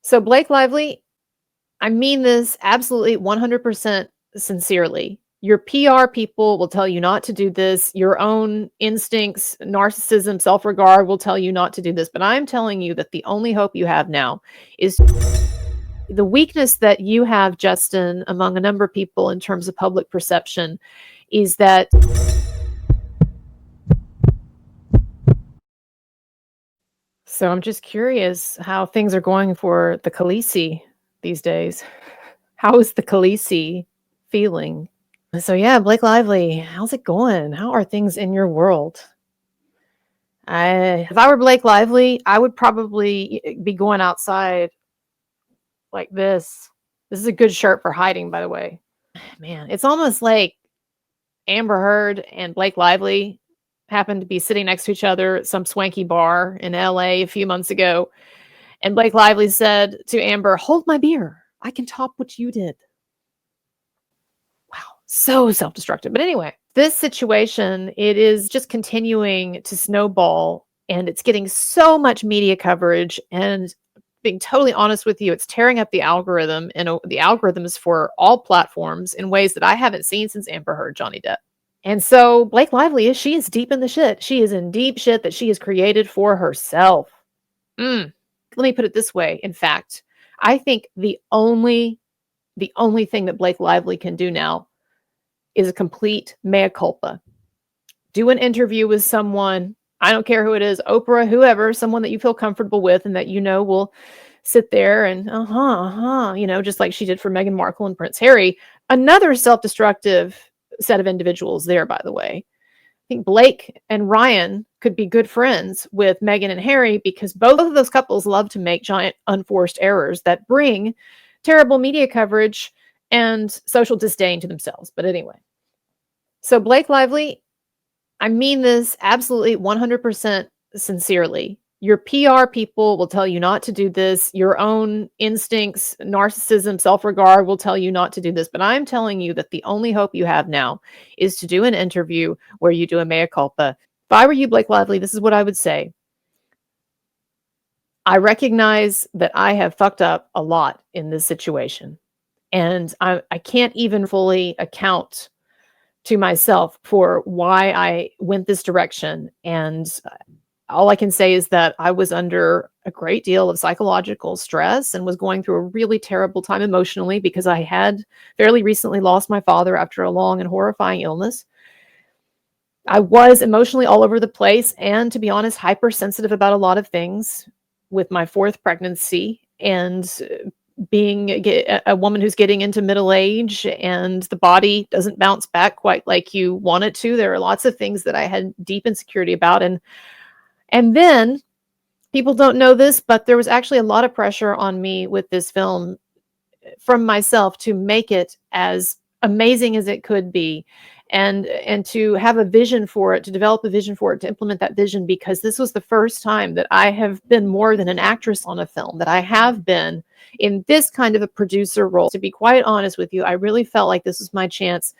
So, Blake Lively, I mean this absolutely 100% sincerely. Your PR people will tell you not to do this. Your own instincts, narcissism, self regard will tell you not to do this. But I'm telling you that the only hope you have now is the weakness that you have, Justin, among a number of people in terms of public perception is that. So I'm just curious how things are going for the Khaleesi these days. How is the Khaleesi feeling? So yeah, Blake Lively, how's it going? How are things in your world? If I were Blake Lively, I would probably be going outside like this. This is a good shirt for hiding, by the way. Man, it's almost like Amber Heard and Blake Lively happened to be sitting next to each other at some swanky bar in LA a few months ago. And Blake Lively said to Amber, "Hold my beer. I can top what you did." Wow, so self-destructive. But anyway, this situation, it is just continuing to snowball and it's getting so much media coverage. And being totally honest with you, it's tearing up the algorithm and the algorithms for all platforms in ways that I haven't seen since Amber Heard, Johnny Depp. And so Blake Lively she is deep in the shit. She is in deep shit that she has created for herself. Let me put it this way. In fact, I think the only thing that Blake Lively can do now is a complete mea culpa. Do an interview with someone, I don't care who it is, Oprah, whoever, someone that you feel comfortable with and that you know will sit there and just like she did for Meghan Markle and Prince Harry. Another self-destructive set of individuals there, by the way. I think Blake and Ryan could be good friends with Meghan and Harry because both of those couples love to make giant unforced errors that bring terrible media coverage and social disdain to themselves. But anyway, so Blake Lively, I mean this absolutely 100% sincerely. Your PR people will tell you not to do this. Your own instincts, narcissism, self regard will tell you not to do this. But I'm telling you that the only hope you have now is to do an interview where you do a mea culpa. If I were you, Blake Lively, this is what I would say. I recognize that I have fucked up a lot in this situation. And I can't even fully account to myself for why I went this direction. And all I can say is that I was under a great deal of psychological stress and was going through a really terrible time emotionally because I had fairly recently lost my father after a long and horrifying illness. I was emotionally all over the place and, to be honest, hypersensitive about a lot of things with my fourth pregnancy and being a woman who's getting into middle age and the body doesn't bounce back quite like you want it to. There are lots of things that I had deep insecurity about. And then people don't know this, but there was actually a lot of pressure on me with this film from myself to make it as amazing as it could be and to have a vision for it, to develop a vision for it, to implement that vision, because this was the first time that I have been more than an actress on a film, that I have been in this kind of a producer role. To be quite honest with you, I really felt like this was my chance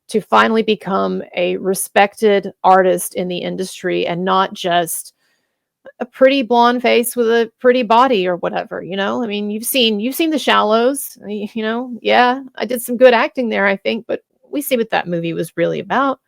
to finally become a respected artist in the industry and not just a pretty blonde face with a pretty body or whatever, I mean, you've seen The Shallows, yeah, I did some good acting there, I think, but we see what that movie was really about.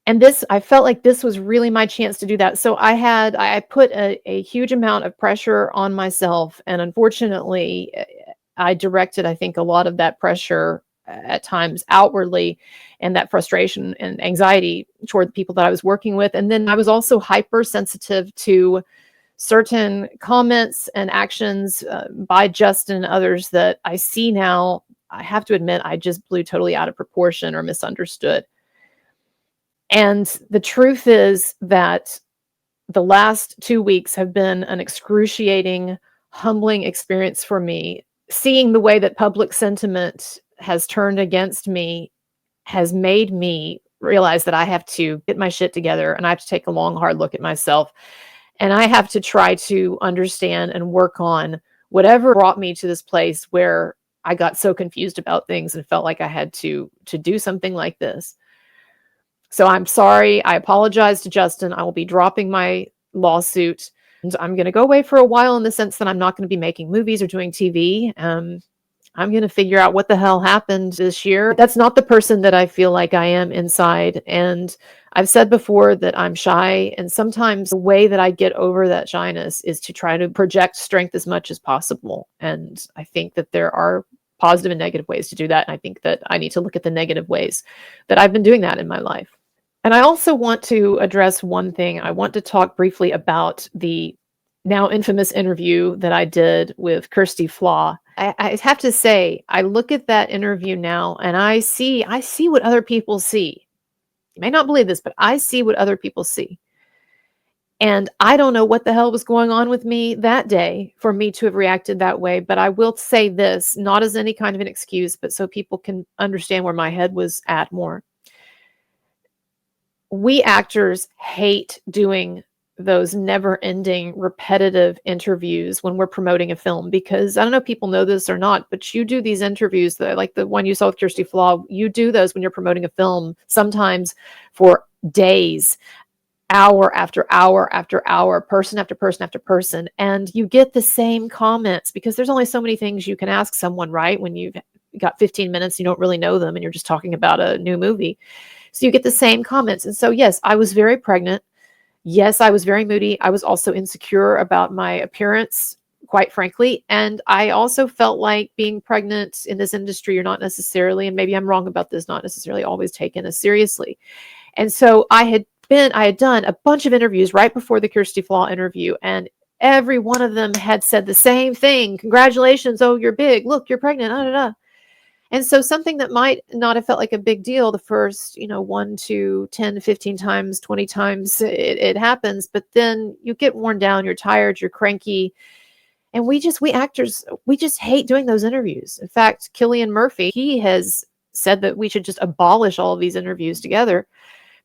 And I felt like this was really my chance to do that. So I put a huge amount of pressure on myself. And unfortunately, I directed, I think, a lot of that pressure at times outwardly, and that frustration and anxiety toward the people that I was working with. And then I was also hypersensitive to certain comments and actions by Justin and others that I see now. I have to admit, I just blew totally out of proportion or misunderstood. And the truth is that the last 2 weeks have been an excruciating, humbling experience for me. Seeing the way that public sentiment has turned against me has made me realize that I have to get my shit together and I have to take a long, hard look at myself. And I have to try to understand and work on whatever brought me to this place where I got so confused about things and felt like I had to do something like this. So I'm sorry. I apologize to Justin. I will be dropping my lawsuit. I'm going to go away for a while in the sense that I'm not going to be making movies or doing TV. I'm going to figure out what the hell happened this year. That's not the person that I feel like I am inside. And I've said before that I'm shy. And sometimes the way that I get over that shyness is to try to project strength as much as possible. And I think that there are positive and negative ways to do that. And I think that I need to look at the negative ways that I've been doing that in my life. And I also want to address one thing. I want to talk briefly about the now infamous interview that I did with Kirsty Flaw. I have to say, I look at that interview now and I see what other people see. You may not believe this, but I see what other people see. And I don't know what the hell was going on with me that day for me to have reacted that way. But I will say this, not as any kind of an excuse, but so people can understand where my head was at more. We actors hate doing those never-ending repetitive interviews when we're promoting a film, because I don't know if people know this or not, but you do these interviews that, like the one you saw with Kirsty Flaw, you do those when you're promoting a film, sometimes for days, hour after hour after hour, person after person after person, and you get the same comments because there's only so many things you can ask someone, right? When you've got 15 minutes, you don't really know them, and you're just talking about a new movie. So you get the same comments. And so, yes, I was very pregnant. Yes, I was very moody. I was also insecure about my appearance, quite frankly. And I also felt like being pregnant in this industry, you're not necessarily, and maybe I'm wrong about this, not necessarily always taken as seriously. And so I had done a bunch of interviews right before the Kirsty Flaw interview, and every one of them had said the same thing. Congratulations. Oh, you're big. Look, you're pregnant. Da, da, da. And so something that might not have felt like a big deal the first, 1 to 10, 15 times, 20 times it happens, but then you get worn down, you're tired, you're cranky. And we actors, we just hate doing those interviews. In fact, Cillian Murphy, he has said that we should just abolish all of these interviews together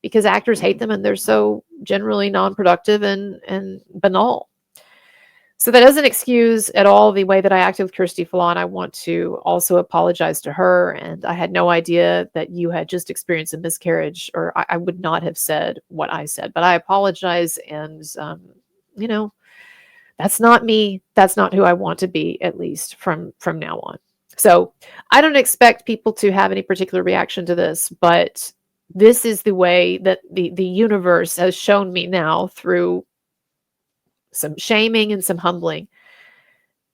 because actors hate them and they're so generally non-productive and banal. So that doesn't excuse at all the way that I acted with Kirsty Flaw, and I want to also apologize to her. And I had no idea that you had just experienced a miscarriage, or I would not have said what I said. But I apologize, and that's not me. That's not who I want to be, at least from now on. So I don't expect people to have any particular reaction to this, but this is the way that the universe has shown me now through some shaming and some humbling.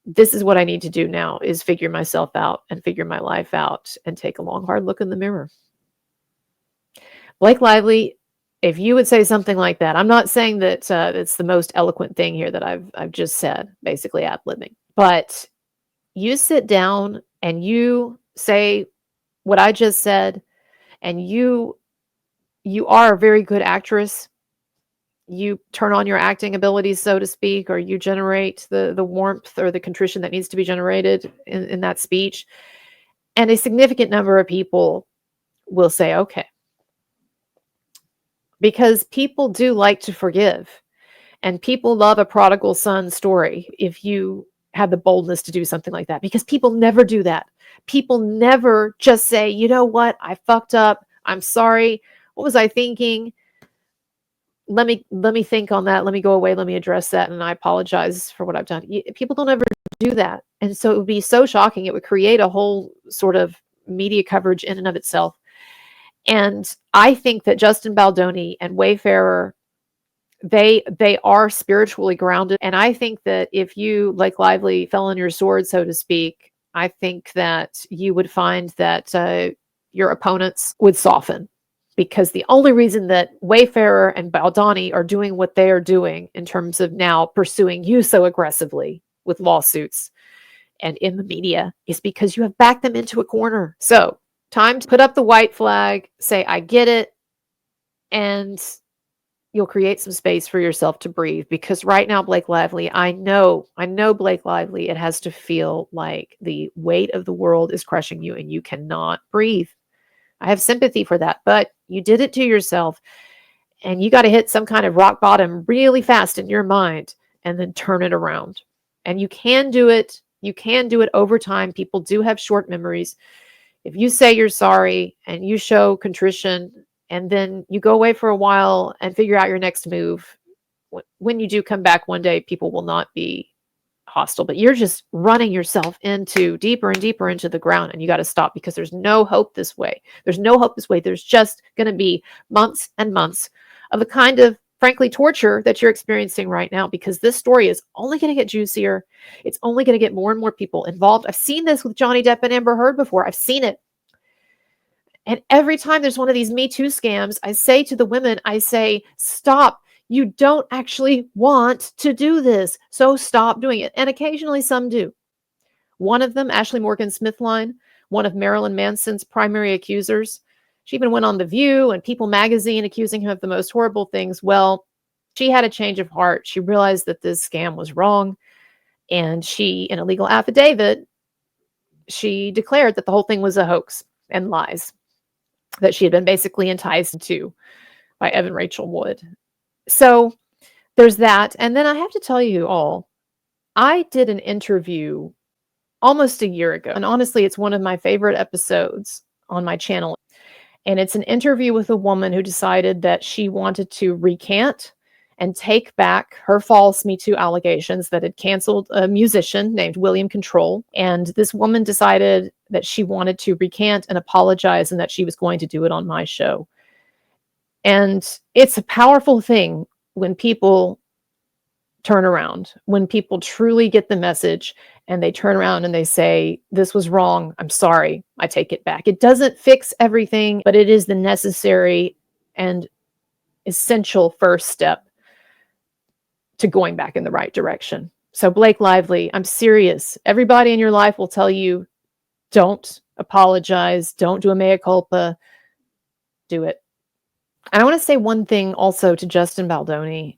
This is what I need to do now, is figure myself out and figure my life out and take a long, hard look in the mirror. Blake Lively, if you would say something like that, I'm not saying that it's the most eloquent thing here that I've just said, basically ad-libbing, but you sit down and you say what I just said, and you are a very good actress. You turn on your acting abilities, so to speak, or you generate the warmth or the contrition that needs to be generated in that speech. And a significant number of people will say, okay. Because people do like to forgive. And people love a prodigal son story if you have the boldness to do something like that. Because people never do that. People never just say, you know what, I fucked up. I'm sorry. What was I thinking? Let me think on that. Let me go away. Let me address that. And I apologize for what I've done. People don't ever do that. And so it would be so shocking. It would create a whole sort of media coverage in and of itself. And I think that Justin Baldoni and Wayfarer, they are spiritually grounded. And I think that if you, like Lively, fell on your sword, so to speak, I think that you would find that your opponents would soften. Because the only reason that Wayfarer and Baldoni are doing what they are doing in terms of now pursuing you so aggressively with lawsuits and in the media is because you have backed them into a corner. So, time to put up the white flag, say, I get it, and you'll create some space for yourself to breathe. Because right now, Blake Lively, I know Blake Lively, it has to feel like the weight of the world is crushing you and you cannot breathe. I have sympathy for that, but you did it to yourself, and you got to hit some kind of rock bottom really fast in your mind and then turn it around. And you can do it. You can do it over time. People do have short memories. If you say you're sorry and you show contrition and then you go away for a while and figure out your next move, when you do come back one day, people will not be hostile, but you're just running yourself into deeper and deeper into the ground, and you got to stop, because there's no hope this way. There's no hope this way. There's just going to be months and months of the kind of, frankly, torture that you're experiencing right now, because this story is only going to get juicier. It's only going to get more and more people involved. I've seen this with Johnny Depp and Amber Heard before. I've seen it. And every time there's one of these Me Too scams, I say to the women, I say, stop. You don't actually want to do this, so stop doing it. And occasionally some do. One of them, Ashley Morgan Smithline, one of Marilyn Manson's primary accusers, she even went on The View and People magazine accusing him of the most horrible things. Well, she had a change of heart. She realized that this scam was wrong. And she, in a legal affidavit, she declared that the whole thing was a hoax and lies, that she had been basically enticed to by Evan Rachel Wood. So there's that. And then I have to tell you all, I did an interview almost a year ago. And honestly, it's one of my favorite episodes on my channel. And it's an interview with a woman who decided that she wanted to recant and take back her false Me Too allegations that had canceled a musician named William Control. And this woman decided that she wanted to recant and apologize, and that she was going to do it on my show. And it's a powerful thing when people turn around, when people truly get the message and they turn around and they say, this was wrong. I'm sorry. I take it back. It doesn't fix everything, but it is the necessary and essential first step to going back in the right direction. So Blake Lively, I'm serious. Everybody in your life will tell you, don't apologize. Don't do a mea culpa. Do it. And I want to say one thing also to Justin Baldoni.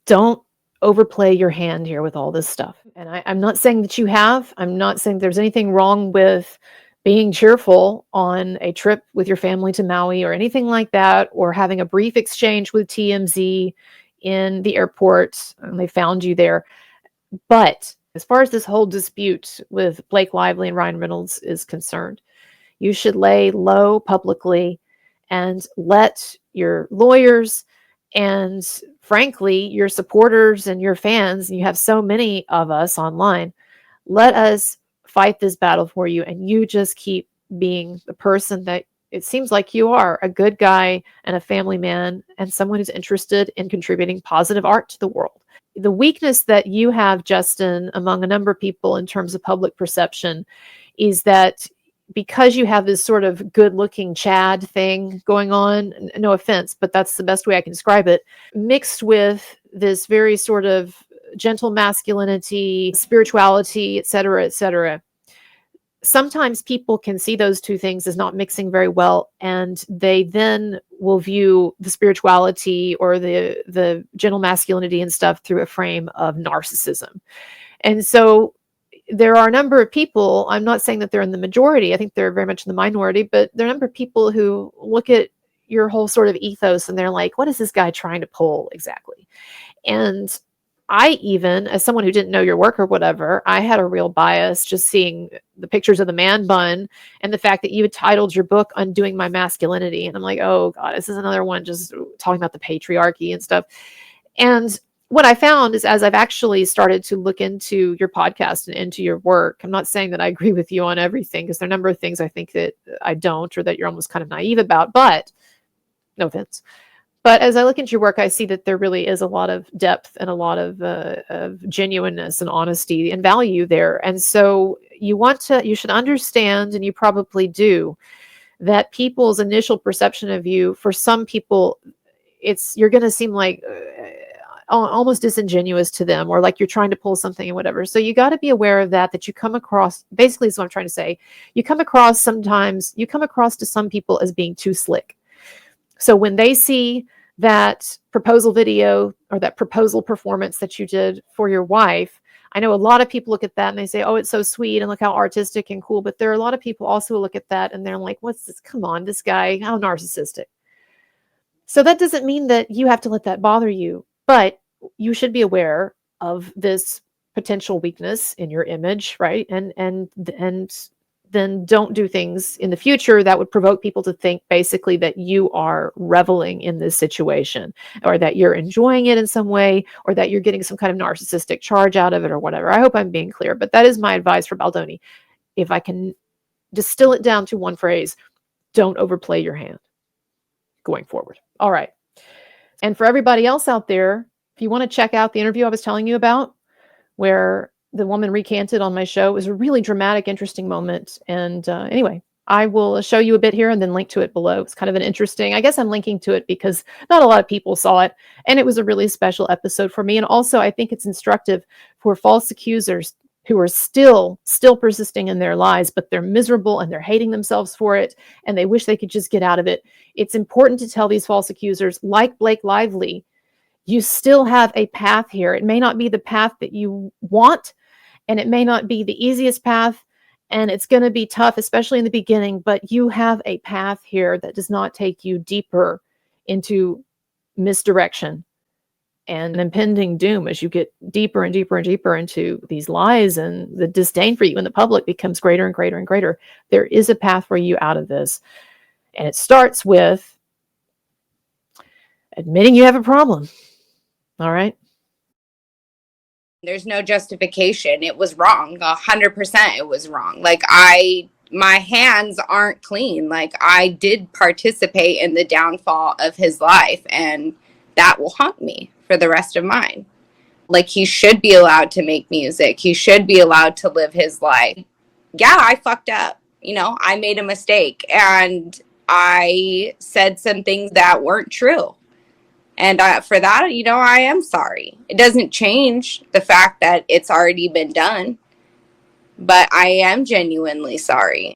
Don't overplay your hand here with all this stuff. And I'm not saying that you have. I'm not saying there's anything wrong with being cheerful on a trip with your family to Maui or anything like that, or having a brief exchange with TMZ in the airport and they found you there. But as far as this whole dispute with Blake Lively and Ryan Reynolds is concerned, you should lay low publicly and let your lawyers and, frankly, your supporters and your fans, and you have so many of us online, let us fight this battle for you. And you just keep being the person that it seems like you are, a good guy and a family man and someone who's interested in contributing positive art to the world. The weakness that you have, Justin, among a number of people in terms of public perception is that because you have this sort of good-looking Chad thing going on, no offense, but that's the best way I can describe it, mixed with this very sort of gentle masculinity, spirituality, et cetera, sometimes people can see those two things as not mixing very well, and they then will view the spirituality or the gentle masculinity and stuff through a frame of narcissism. And so there are a number of people, I'm not saying that they're in the majority, I think they're very much in the minority, but there are a number of people who look at your whole sort of ethos and they're like, what is this guy trying to pull exactly? And I even, as someone who didn't know your work or whatever, I had a real bias just seeing the pictures of the man bun and the fact that you had titled your book Undoing My Masculinity. And I'm like, oh God, this is another one just talking about the patriarchy and stuff. And what I found is, as I've actually started to look into your podcast and into your work, I'm not saying that I agree with you on everything, because there are a number of things I think that I don't, or that you're almost kind of naive about, but no offense. But as I look into your work, I see that there really is a lot of depth and a lot of genuineness and honesty and value there. And so you should understand, and you probably do, that people's initial perception of you, for some people, you're going to seem like almost disingenuous to them, or like you're trying to pull something and whatever. So you got to be aware of that you come across, basically is what I'm trying to say. You come across to some people as being too slick. So when they see that proposal video or that proposal performance that you did for your wife, I know a lot of people look at that and they say, oh, it's so sweet and look how artistic and cool. But there are a lot of people also who look at that and they're like, what's this? Come on, this guy, how narcissistic. So that doesn't mean that you have to let that bother you, but you should be aware of this potential weakness in your image, right? And then don't do things in the future that would provoke people to think basically that you are reveling in this situation, or that you're enjoying it in some way, or that you're getting some kind of narcissistic charge out of it or whatever. I hope I'm being clear, but that is my advice for Baldoni. If I can distill it down to one phrase, don't overplay your hand going forward. All right. And for everybody else out there, if you want to check out the interview I was telling you about, where the woman recanted on my show, it was a really dramatic, interesting moment. And anyway, I will show you a bit here and then link to it below. It's kind of an interesting, I guess I'm linking to it because not a lot of people saw it. And it was a really special episode for me. And also, I think it's instructive for false accusers who are still persisting in their lies, but they're miserable and they're hating themselves for it, and they wish they could just get out of it. It's important to tell these false accusers, like Blake Lively, you still have a path here. It may not be the path that you want, and it may not be the easiest path, and it's going to be tough, especially in the beginning, but you have a path here that does not take you deeper into misdirection and impending doom as you get deeper and deeper and deeper into these lies, and the disdain for you in the public becomes greater and greater and greater. There is a path for you out of this. And it starts with admitting you have a problem. All right. There's no justification. It was wrong. 100% it was wrong. Like, my hands aren't clean. Like, I did participate in the downfall of his life, and that will haunt me for the rest of mine. Like, he should be allowed to make music. He should be allowed to live his life. Yeah, I fucked up. You know, I made a mistake, and I said some things that weren't true. And for that, you know, I am sorry. It doesn't change the fact that it's already been done, but I am genuinely sorry.